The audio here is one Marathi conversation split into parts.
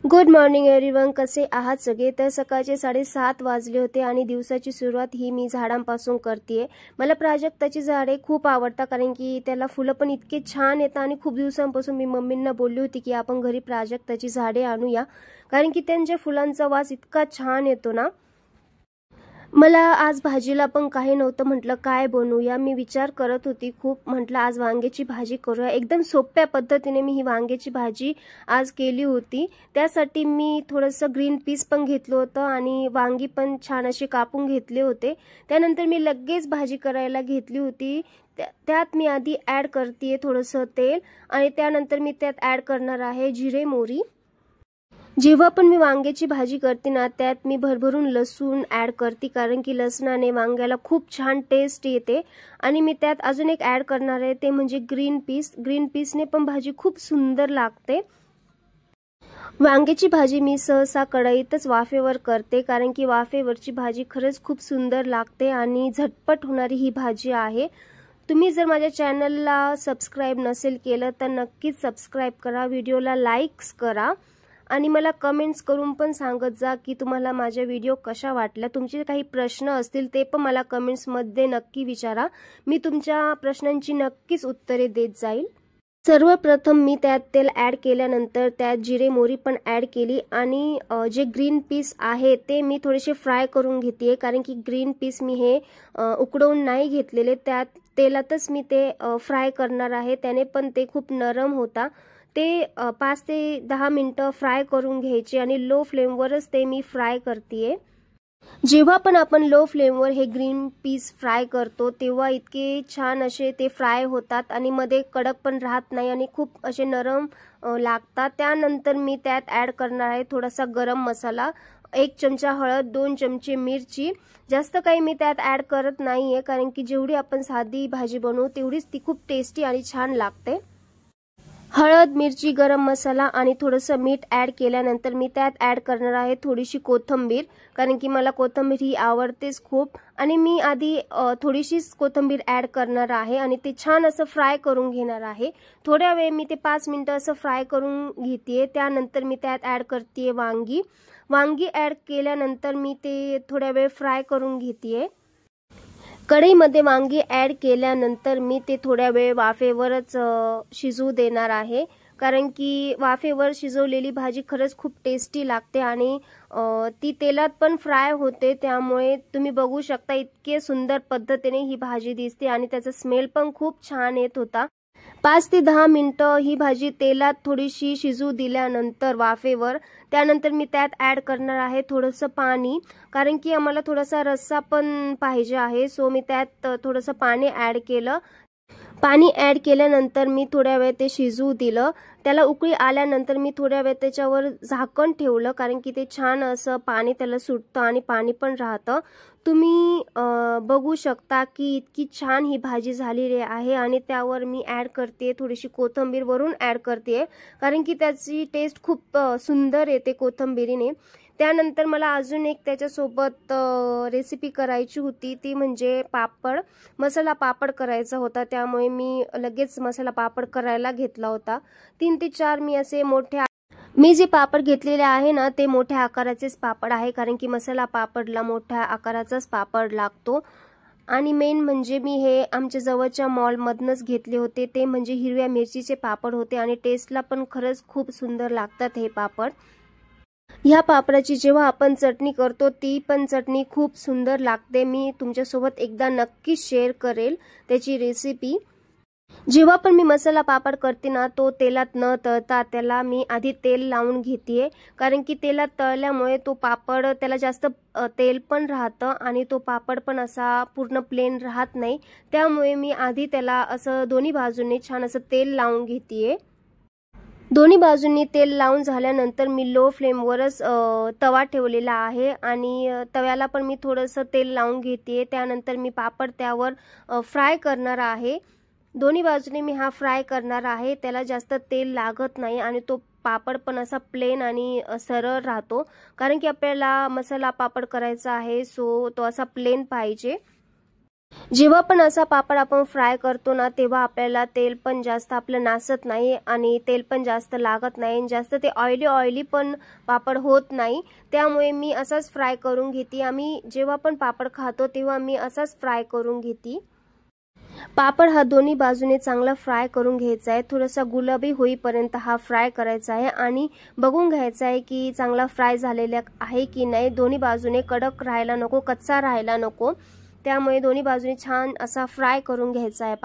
गुड मॉर्निंग एव्हरीवन, कसे आहात सगळे। तर सकाळचे 7:30 वाजले होते आणि दिवसाची सुरुवात ही मी झाडांपासून करते। मला प्राजक्ताची झाडे खूप आवडतात कारण की त्याला फुलं पण इतके छान येतात आणि खूप दिवसांपासून मी मम्मींना बोलली होती की आपण घरी प्राजक्ताची झाडे आणूया कारण की त्यांच्या फुलांचा वास इतका छान येतो ना। मला आज भाजीला पण काही नव्हतं, म्हटलं काय बनवूया। मी विचार करत होती खूप, म्हटलं आज वांग्याची भाजी करूया। एकदम सोप्या पद्धतीने मी ही वांग्याची भाजी आज केली होती। त्यासाठी मी थोडंसं ग्रीन पीस पण घेतलं होतं आणि वांगी पण छान असे कापून घेतले होते। त्यानंतर मी लगेच भाजी करायला घेतली होती। त्यात मी आधी ॲड करते थोडंसं तेल आणि त्यानंतर मी त्यात ॲड करणार आहे जिरे मोहरी। जेव्हा पण मी वांग्याची भाजी करते ना त्यात मी भरभरून लसूण ॲड करते कारण की लसणाने वांग्याला खूप छान टेस्ट येते। आणि मी त्यात अजून एक ॲड करणार आहे ते म्हणजे ग्रीन पीसने पण भाजी खूप सुंदर लागते। वांग्याची भाजी मी सहसा कढईतच वाफेवर करते कारण की वाफेवरची भाजी खरंच खूप सुंदर लागते आणि झटपट होणारी ही भाजी आहे। तुम्ही जर माझ्या चॅनलला सबस्क्राइब नसेल केलं तर नक्कीच सबस्क्राइब करा, व्हिडिओला लाईक्स करा आणि मला कमेंट्स करून पण सांगत जा की तुम्हाला माझे व्हिडिओ कशा वाटल्या। तुमचे काही प्रश्न असतील ते पण मला कमेंट्समध्ये नक्की विचारा, मी तुमच्या प्रश्नांची नक्कीच उत्तरे देत जाईल। सर्वप्रथम मी त्यात तेल ॲड केल्यानंतर त्यात जिरे मोहरी पण ॲड केली आणि जे ग्रीन पीस आहे ते मी थोडेसे फ्राय करून घेते कारण की ग्रीन पीस मी हे उकडवून नाही घेतलेले, त्यात तेलातच मी ते फ्राय करणार आहे। त्याने पण ते खूप नरम होता। ते 5 ते 10 मिनिटं फ्राय करून घ्यायचे आणि लो फ्लेमवरच ते मी फ्राय करते। जेव्हा पण आपण लो फ्लेमवर हे ग्रीन पीस फ्राय करतो तेव्हा इतके छान असे ते फ्राय होतात आणि मध्ये कडक पण राहत नाही आणि खूप असे नरम लागतात। त्यानंतर मी त्यात ॲड करणार आहे थोडासा गरम मसाला, 1 चमचा हळद, 2 चमचे मिरची। जास्त काही मी त्यात ॲड करत नाहीये कारण की जेवढी आपण साधी भाजी बनवू तेवढीच ती खूप टेस्टी आणि छान लागते। हळद, मिरची, गरम मसाला आणि थोडंसं मीठ ॲड केल्यानंतर मी त्यात ॲड करणार आहे थोडीशी कोथिंबीर कारण की मला कोथिंबीर ही आवडतेच खूप आणि मी आधी थोडीशीच कोथिंबीर ॲड करणार आहे आणि ते छान असं फ्राय करून घेणार आहे। थोड्या वेळ मी ते 5 मिनिटं असं फ्राय करून घेते। त्यानंतर मी त्यात ॲड करते वांगी ॲड केल्यानंतर मी ते थोड्या वेळ फ्राय करून घेते। कढईमध्ये वांगी ॲड केल्यानंतर मी ते थोड्या वेळ वाफेवरच शिजू देणार आहे कारण की वाफेवर शिजवलेली भाजी खरंच खूप टेस्टी लागते आणि ती तेलात पण फ्राय होते। त्यामुळे तुम्ही बघू शकता इतके सुंदर पद्धतीने ही भाजी दिसते आणि त्याचा स्मेल पण खूप छान येत होता। 5 ते 10 मिनिटं ही भाजी तेलात थोडीशी शिजू दिल्यानंतर वाफेवर, त्यानंतर मी त्यात ॲड करणार आहे थोडंसं पाणी कारण की आम्हाला थोडासा रस्सा पण पाहिजे आहे। सो मी त्यात थोडंसं पाणी ॲड केलं। पाणी ॲड केल्यानंतर मी थोड्या वेळ ते शिजू दिलं। त्याला उकळी आल्यानंतर मी थोड्या वेळ त्याच्यावर झाकण ठेवलं कारण की ते छान असं पाणी त्याला सुटतं आणि पाणी पण राहतं। तुम्ही बघू शकता की इतकी छान ही भाजी झालेली आहे आणि त्यावर मी ॲड करते थोडीशी कोथिंबीर वरून ॲड करते कारण की त्याची टेस्ट खूप सुंदर येते कोथिंबीरीने। त्यानंतर मला अजून एक त्याच्यासोबत रेसिपी करायची होती ती म्हणजे मसाला पापड करायचा होता, त्यामुळे मी लगेच मसाला पापड करायला घेतला होता। 3 ते 4 मी जे पापड घेतलेले आहे ना ते मोठ्या आकाराचेच पापड आहे कारण की मसाला पापडला मोठ्या आकाराचाच पापड लागतो। आणि मेन म्हणजे मी हे आमच्या जवळच्या मॉलमधनंच घेतले होते, ते म्हणजे हिरव्या मिरचीचे पापड होते आणि टेस्टला पण खरंच खूप सुंदर लागतात हे पापड। ह्या पापडाची जेव्हा आपण चटणी करतो ती पण चटणी खूप सुंदर लागते। मी तुमच्यासोबत एकदा नक्की शेअर करेल त्याची रेसिपी। जेव्हा पण मी मसाला पापड करते ना तो तेलात न तळता त्याला मी आधी तेल लावून घेते कारण की तेलात तळल्यामुळे तो पापड त्याला जास्त तेल पण राहतं आणि तो पापड पण असा पूर्ण प्लेन राहत नाही। त्यामुळे मी आधी त्याला असं दोन्ही बाजूने छान असं तेल लावून घेते। दोन्ही बाजूंनी तेल लावून झाल्यानंतर मी लो फ्लेमवरच तवा ठेवलेला आहे आणि तव्याला पण मी थोडंसं तेल लावून घेते। त्यानंतर मी पापड त्यावर फ्राय करणार आहे। दोन्ही बाजूने मी हा फ्राय करणार आहे, त्याला जास्त तेल लागत नाही आणि तो पापड पण असा प्लेन आणि सरळ राहतो कारण की आपल्याला मसाला पापड करायचा आहे सो तो असा प्लेन पाहिजे। जेव्हा पण असा पापड आपण फ्राय करतो ना, तेव्हा आपल्याला तेल पण जास्त आपलं नासत नाही आणि तेल पण जास्त लागत नाही, जास्त ते ऑइली पण पापड होत नाही। त्यामुळे मी असाच फ्राय करून घेते। आम्ही जेव्हा पण पापड खातो तेव्हा मी असाच फ्राय करून घेते। पापड हा दोन्ही बाजूने चांगला फ्राय करून घ्यायचा आहे। थोडासा गुलाबी होईपर्यंत हा फ्राय करायचा आहे आणि बघून घ्यायचा आहे की चांगला फ्राय झालेला आहे की नाही। दोन्ही बाजूने कडक राहायला नको, कच्चा राहायला नको, त्यामुळे दोन्ही बाजूने छान असा फ्राय करून घ्यायचा आहे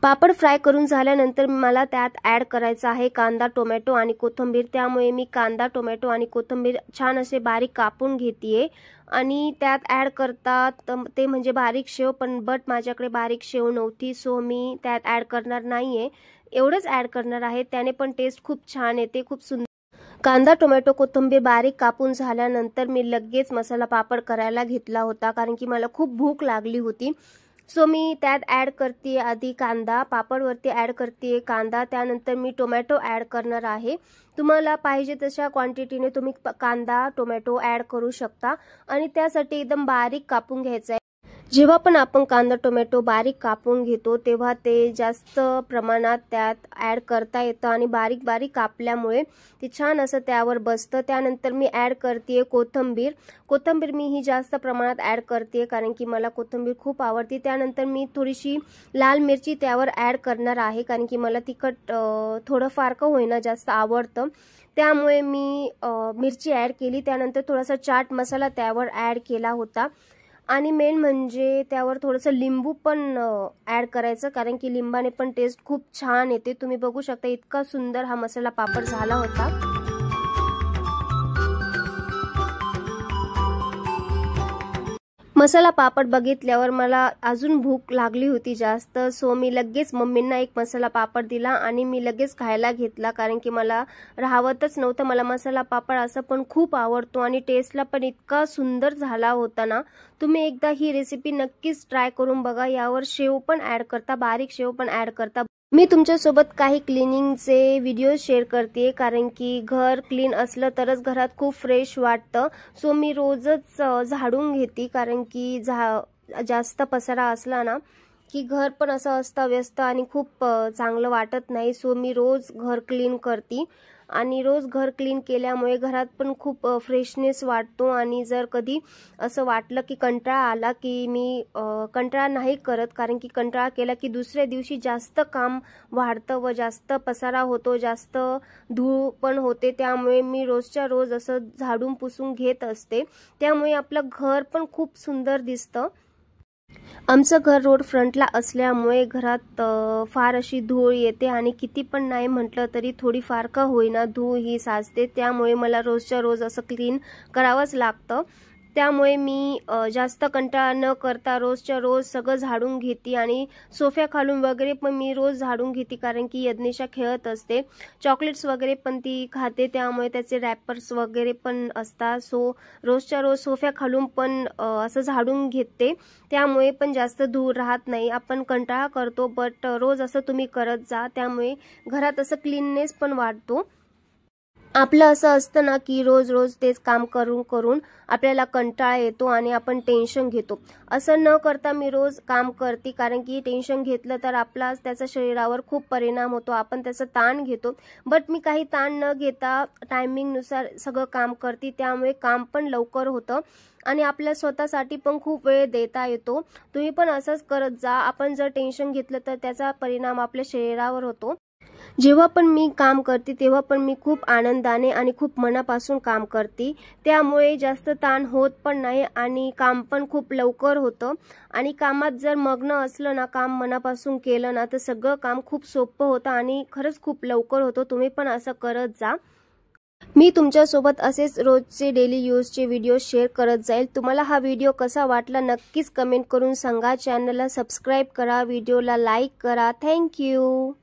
पापड फ्राय करून झाल्यानंतर मला त्यात ॲड करायचा आहे कांदा, टोमॅटो आणि कोथिंबीर। त्यामुळे मी कांदा, टोमॅटो आणि कोथिंबीर छान असे बारीक कापून घेतेय आणि त्यात ॲड करतात ते म्हणजे बारीक शेव, पण माझ्याकडे बारीक शेव नव्हती, सो मी त्यात ॲड करणार नाहीये। एवढंच ॲड करणार आहे, त्याने पण टेस्ट खूप छान येते, खूप सुंदर। कांदा, टोमॅटो, कोथिंबीर बारीक कापून झाल्यानंतर मी लगेच मसाला पापड करायला घेतला होता, कारण की मला खूप भूक लागली होती। सो मी त्यात ॲड करते आधी कांदा, पापडवरती ॲड करते कांदा, त्यानंतर मी टोमॅटो ॲड करणार आहे। तुम्हाला पाहिजे तशा क्वांटिटीने तुम्ही कांदा, टोमॅटो ॲड करू शकता आणि त्यासाठी एकदम बारीक कापून घ्यायचा आहे। जेव्हा पण आपण कांदा, टोमॅटो बारीक कापून घेतो तेव्हा ते जास्त प्रमाणात त्यात ॲड करता येतं आणि बारीक बारीक कापल्यामुळे ते छान असं त्यावर बसतं। त्यानंतर मी ॲड करते कोथिंबीर मी ही जास्त प्रमाणात ॲड करते, कारण की मला कोथिंबीर खूप आवडते। त्यानंतर मी थोडीशी लाल मिरची त्यावर ॲड करणार आहे, कारण की मला तिखट थोडंफार का होईना जास्त आवडतं, त्यामुळे मी मिरची ॲड केली। त्यानंतर थोडासा चाट मसाला त्यावर ॲड केला होता आणि मेन म्हणजे त्यावर थोडंसं लिंबू पण ॲड करायचं, कारण की लिंबाने पण टेस्ट खूप छान येते। तुम्ही बघू शकता इतका सुंदर हा मसाला पापड झाला होता। मसाला पापड बघितल्यावर मला अजून भूक लागली होती जास्त, सो मी लगेच मम्मींना एक मसाला पापड दिला आणि मी लगेच खायला घेतला, कारण की मला राहवतच नव्हतं। मला मसाला पापड असं पण खूप आवडतो आणि टेस्टला पण इतका सुंदर झाला होता ना। तुम्ही एकदा ही रेसिपी नक्कीच ट्राय करून बघा। यावर शेव पण ॲड करता, बारीक शेव पण ॲड करता। मी तुमच्यासोबत काही क्लिनिंगचे व्हिडिओ शेअर करते, कारण की घर क्लीन असलं तरच घरात खूप फ्रेश वाटतं। सो मी रोजच झाडून घेते, कारण की जास्त पसारा असला ना की घर पण असं अस्ताव्यस्त आणि खूप चांगलं वाटत नाही। सो मी रोज घर क्लीन करते आणि रोज घर क्लीन केल्यामुळे घरात पण खूप फ्रेशनेस वाटतो। आणि जर कधी असं वाटलं की कंटाळा आला की मी कंटाळा नाही करत, कारण की कंटाळा केला की दुसऱ्या दिवशी जास्त काम वाढतं व जास्त पसारा होतो, जास्त धूळ पण होते। त्यामुळे मी रोजच्या रोज असं झाडून पुसून घेत असते, त्यामुळे आपलं घर पण खूप सुंदर दिसतं। आमचं घर रोड फ्रंटला असल्यामुळे घरात फार अशी धूळ येते आणि किती पण नाही म्हटलं तरी थोडीफार का होईना धूळ ही साचते, त्यामुळे मला रोजच्या रोज असं क्लीन करावंच लागतं। त्यामुळे मी जास्त कंटाळा न करता रोजच्या रोज सगळं झाडून घेते आणि सोफ्या खालून वगैरे पण मी रोज झाडून घेते, कारण की यज्ञेशा खेळत असते, चॉकलेट्स वगैरे पण ती खाते, त्यामुळे त्याचे रॅपर्स वगैरे पण असतात। सो रोजच्या रोज सोफ्या खालून पण असं झाडून घेते, त्यामुळे पण जास्त धूळ राहत नाही। आपण कंटाळा करतो, बट रोज असं तुम्ही करत जा, त्यामुळे घरात असं क्लीननेस पण वाढतो। आपलं असं असतं ना की रोज रोज तेच काम करून करून आपल्याला कंटाळा येतो आणि आपण टेन्शन घेतो। असं न करता मी रोज काम करते, कारण की टेन्शन घेतलं तर आपला त्याचा शरीरावर खूप परिणाम होतो, आपण त्याचा ताण घेतो। बट मी काही ताण न घेता टायमिंगनुसार सगळं काम करते, त्यामुळे काम पण लवकर होतं आणि आपल्या स्वतःसाठी पण खूप वेळ देता येतो। तुम्ही पण असंच करत जा। आपण जर टेन्शन घेतलं तर त्याचा परिणाम आपल्या शरीरावर होतो। जेव्हा पण मी काम करते तेव्हा पण मी खूप आनंदाने आणि खूप मनापासून काम करते, त्यामुळे जास्त ताण होत पण नाही आणि काम पण खूप लवकर होतं। आणि कामात जर मग्न असलं ना, काम मनापासून केलं ना, तर सगळं काम खूप सोपं होतं आणि खरंच खूप लवकर होतं। तुम्ही पण असं करत जा। मी तुमच्यासोबत असेच रोजचे डेली यूजचे व्हिडिओ शेअर करत जाईल। तुम्हाला हा व्हिडिओ कसा वाटला नक्कीच कमेंट करून सांगा। चॅनलला सबस्क्राईब करा, व्हिडिओला लाईक करा। थँक्यू।